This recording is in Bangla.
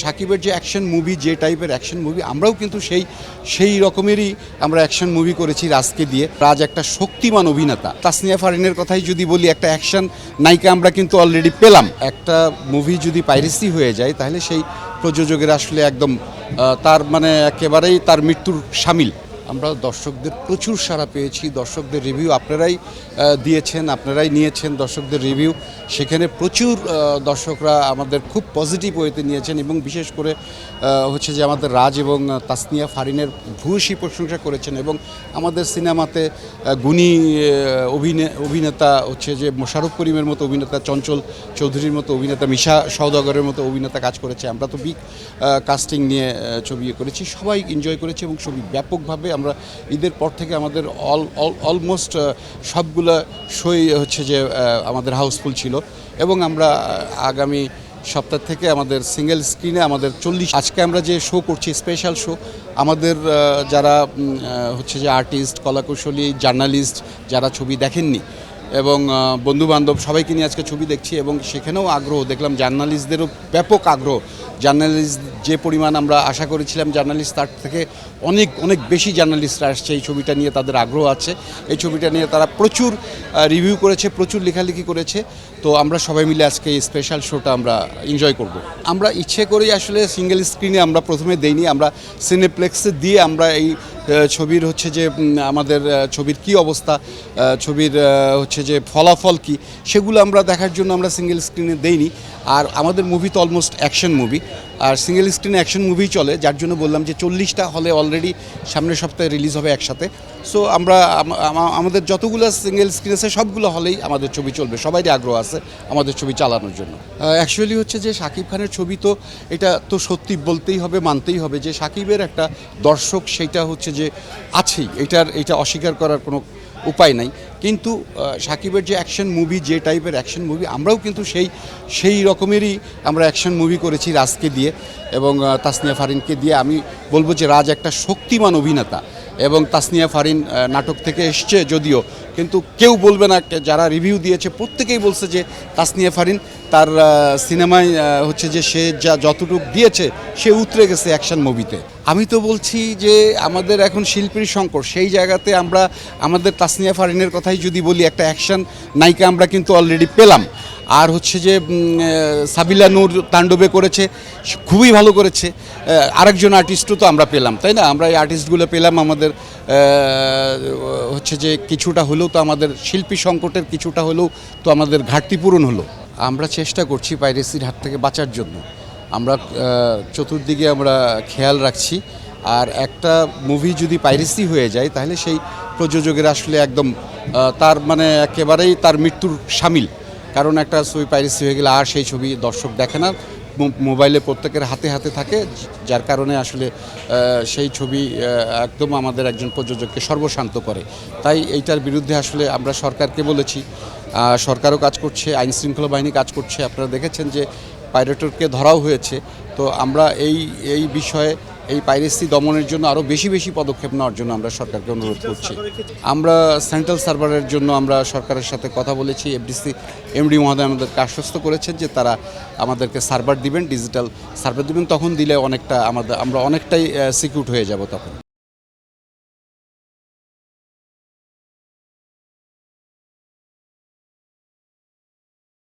সাকিবের যে অ্যাকশন মুভি, যে টাইপের অ্যাকশন মুভি, আমরাও কিন্তু সেই রকমেরই আমরা অ্যাকশন মুভি করেছি রাজকে দিয়ে। রাজ একটা শক্তিমান অভিনেতা। তাসনিয়া ফারিনের কথাই যদি বলি, একটা অ্যাকশন নায়িকা আমরা কিন্তু অলরেডি পেলাম। একটা মুভি যদি পাইরেসি হয়ে যায় তাহলে সেই প্রযোজকের আসলে একদম তার মানে একেবারেই তার মৃত্যুর শামিল। আমরা দর্শকদের প্রচুর সাড়া পেয়েছি, দর্শকদের রিভিউ আপনারাই দিয়েছেন, আপনারাই নিয়েছেন দর্শকদের রিভিউ। সেখানে প্রচুর দর্শকরা আমাদের খুব পজিটিভ ওয়েতে নিয়েছেন এবং বিশেষ করে হচ্ছে যে আমাদের রাজ এবং তাসনিয়া ফারিনের ভূয়সী প্রশংসা করেছেন এবং আমাদের সিনেমাতে গুণী অভিনেতা হচ্ছে যে মোশাররফ করিমের মতো অভিনেতা, চঞ্চল চৌধুরীর মতো অভিনেতা, মিশা সওদাগরের মতো অভিনেতা কাজ করেছে। আমরা তো বিগ কাস্টিং নিয়ে ছবি করেছি, সবাই এনজয় করেছে এবং ছবি ব্যাপকভাবে আমরা ঈদের পর থেকে আমাদের অলমোস্ট সবগুলো শোই হচ্ছে যে আমাদের হাউসফুল ছিল এবং আমরা আগামী সপ্তাহ থেকে আমাদের সিঙ্গেল স্ক্রিনে আমাদের 40 আজকে আমরা যে শো করছি স্পেশাল শো, আমাদের যারা হচ্ছে যে আর্টিস্ট, কলাকুশলী, জার্নালিস্ট যারা ছবি দেখেননি এবং বন্ধুবান্ধব সবাইকে নিয়ে আজকে ছবি দেখছি এবং সেখানেও আগ্রহ দেখলাম, জার্নালিস্টদেরও ব্যাপক আগ্রহ। জার্নালিস্ট যে পরিমাণ আমরা আশা করেছিলাম জার্নালিস্ট, তার থেকে অনেক অনেক বেশি জার্নালিস্টরা আসছে এই ছবিটা নিয়ে, তাদের আগ্রহ আছে। এই ছবিটা নিয়ে তারা প্রচুর রিভিউ করেছে, প্রচুর লেখালেখি করেছে। তো আমরা সবাই মিলে আজকে এই স্পেশাল শোটা আমরা এনজয় করব। আমরা ইচ্ছে করেই আসলে সিঙ্গেল স্ক্রিনে আমরা প্রথমে দেইনি, আমরা সিনেপ্লেক্সে দিয়ে আমরা এই ছবির হচ্ছে যে আমাদের ছবির কি অবস্থা, ছবির হচ্ছে যে ফলাফল কি, সেগুলো আমরা দেখার জন্য আমরা সিঙ্গেল স্ক্রিনে দেইনি। আর আমাদের মুভি তো অলমোস্ট অ্যাকশন মুভি, আর সিঙ্গেল স্ক্রিনে অ্যাকশন মুভি চলে, যার জন্য বললাম যে 40টা হলে অলরেডি সামনের সপ্তাহে রিলিজ হবে একসাথে। সো আমরা আমাদের যতগুলো সিঙ্গেল স্ক্রিন আছে সবগুলো হলেই আমাদের ছবি চলবে, সবারই আগ্রহ আছে আমাদের ছবি চালানোর জন্য। অ্যাকচুয়ালি হচ্ছে যে শাকিব খানের ছবি, তো এটা তো সত্যি বলতেই হবে, মানতেই হবে যে শাকিবের একটা দর্শক সেইটা হচ্ছে যে আছেই, এটা অস্বীকার করার কোনো উপায় নাই। কিন্তু শাকিবের যে অ্যাকশন মুভি, যে টাইপের অ্যাকশন মুভি, আমরাও কিন্তু সেই রকমেরই আমরা অ্যাকশন মুভি করেছি রাজকে দিয়ে এবং তাসনিয়া ফারিনকে দিয়ে। আমি বলবো যে রাজ একটা শক্তিমান অভিনেতা এবং তাসনিয়া ফারিন নাটক থেকে এসছে যদিও, কিন্তু কেউ বলবে না, যারা রিভিউ দিয়েছে প্রত্যেকেই বলছে যে তাসনিয়া ফারিন তার সিনেমায় হচ্ছে যে সে যতটুকু দিয়েছে সে উতরে গেছে অ্যাকশন মুভিতে। আমি তো বলছি যে আমাদের এখন শিল্পীর সংকট, সেই জায়গাতে আমরা আমাদের তাসনিয়া ফারিনের কথাই যদি বলি, একটা অ্যাকশন নায়িকা আমরা কিন্তু অলরেডি পেলাম। আর হচ্ছে যে সাবিলা নূর তাণ্ডবে করেছে, খুবই ভালো করেছে। আরেকজন আর্টিস্টও তো আমরা পেলাম, তাই না? আমরা এই আর্টিস্টগুলো পেলাম, আমাদের হচ্ছে যে কিছুটা হলেও তো আমাদের শিল্পী সংকটের কিছুটা হলেও তো আমাদের ঘাটতি পূরণ হলো। আমরা চেষ্টা করছি পাইরেসির হাত থেকে বাঁচার জন্য, আমরা চতুর্দিকে আমরা খেয়াল রাখছি। আর একটা মুভি যদি পাইরেসি হয়ে যায় তাহলে সেই প্রযোজকের আসলে একদম তার মানে একেবারেই তার মৃত্যুর শামিল। কারণ একটা ছবি পাইরেসি হয়ে গেলে আর সেই ছবি দর্শক দেখে না, মোবাইলে প্রত্যেকের হাতে হাতে থাকে, যার কারণে আসলে সেই ছবি একদম আমাদের একজন প্রযোজককে সর্বশান্ত করে। তাই এইটার বিরুদ্ধে আসলে আমরা সরকারকে বলেছি, সরকারও কাজ করছে, আইনশৃঙ্খলা বাহিনী কাজ করছে। আপনারা দেখেছেন যে পাইরেটরকে ধরাও হয়েছে। তো আমরা এই বিষয়ে এই পাইরেসি দমনের জন্য আরও বেশি পদক্ষেপ নেওয়ার জন্য আমরা সরকারকে অনুরোধ করছি। আমরা সেন্ট্রাল সার্ভারের জন্য আমরা সরকারের সাথে কথা বলেছি। এমডি মহোদয় আমাদেরকে আশ্বস্ত করেছেন যে তারা আমাদেরকে সার্ভার দিবেন, ডিজিটাল সার্ভার দিবেন। তখন দিলে আমরা অনেকটাই সিকিউর হয়ে যাব তখন।